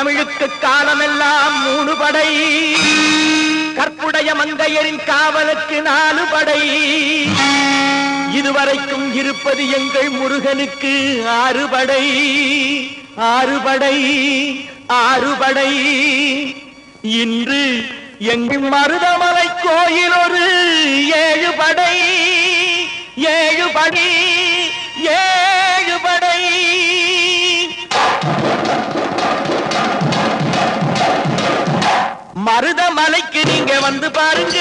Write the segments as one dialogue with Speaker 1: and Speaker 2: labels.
Speaker 1: தமிழுக்கு காலமெல்லாம் 3 படை, கற்புடைய மங்கையரின் காவலுக்கு 4 படை, இதுவரைக்கும் இருப்பது எங்கள் முருகனுக்கு 6 படை. 6 படை, 6 படை. இன்று எங்கள் மருதமலை கோயில் ஒரு 7 படை. 7 படை, 7 படை. மருதமலைக்கு நீங்க வந்து பாருங்க,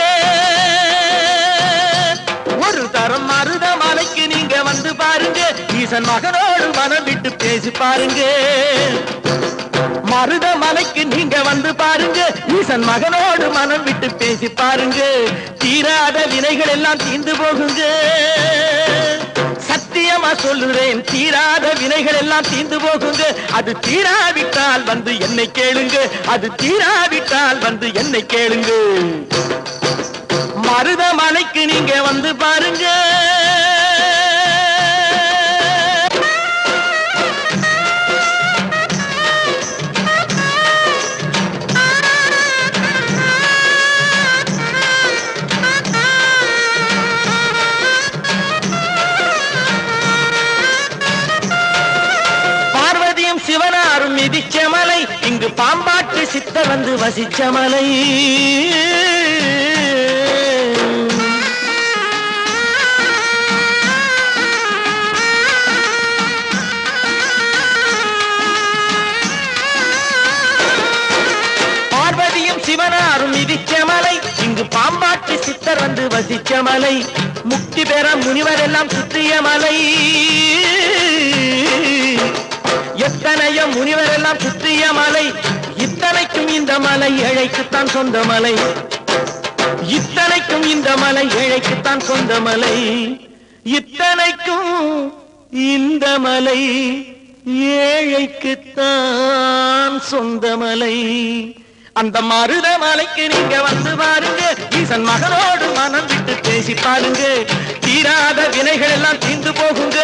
Speaker 1: ஒரு தரம் மருதமலைக்கு நீங்க வந்து பாருங்க, ஈசன் மகனோடு மனம் விட்டு பேசி பாருங்க. மருதமலைக்கு நீங்க வந்து பாருங்க, ஈசன் மகனோடு மனம் விட்டு பேசி பாருங்க. தீராத வினைகள் எல்லாம் தீர்ந்து போகுங்க, சத்தியமா சொல்லுறேன், தீராத வினைகள் எல்லாம் தீர்ந்து போகுங்க. அது தீராவிட்டால் வந்து என்னை கேளுங்க, அது தீராவிட்டால் வந்து என்னை கேளுங்க. மருதமலைக்கு நீங்க வந்து பாருங்க. சிவனாரும் மிதிச்ச மலை, இங்கு பாம்பாட்டு சித்தர் வந்து வசிச்ச மலை. பார்வதியும் சிவனாரும் மிதிச்ச மலை, இங்கு பாம்பாட்டு சித்தர் வந்து வசிச்ச மலை. முக்தி பெற முனிவர் எல்லாம் சுற்றிய மலை. எத்தனையோ முனிவர் எல்லாம் சுற்றிய மலை. இத்தனைக்கும் இந்த மலை ஏழைக்குத்தான் சொந்த மலை. இத்தனைக்கும் இந்த மலை ஏழைக்குத்தான் சொந்த மலை. இத்தனைக்கும் இந்த மலை ஏழைக்குத்தான் சொந்த மலை. அந்த மருதமலைக்கு நீங்க வந்து பாருங்க, ஈசன் மகனோடு மனம் விட்டு பேசி பாருங்க. தீராத வினைகள் எல்லாம் தீர்ந்து போகுங்க,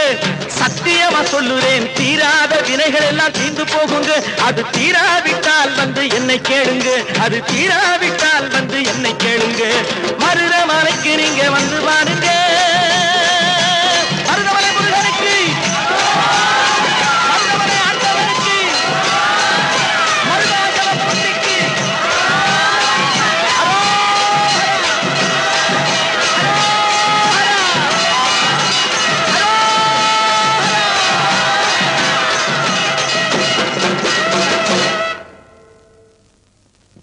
Speaker 1: சத்தியமா சொல்லுறேன், தீராத வினைகள் எல்லாம் தீர்ந்து போகுங்க. அது தீராவிட்டால் வந்து என்னை கேளுங்க, அது தீராவிட்டால் வந்து என்னை கேளுங்க. மருதமலைக்கு நீங்க வந்து பாருங்க.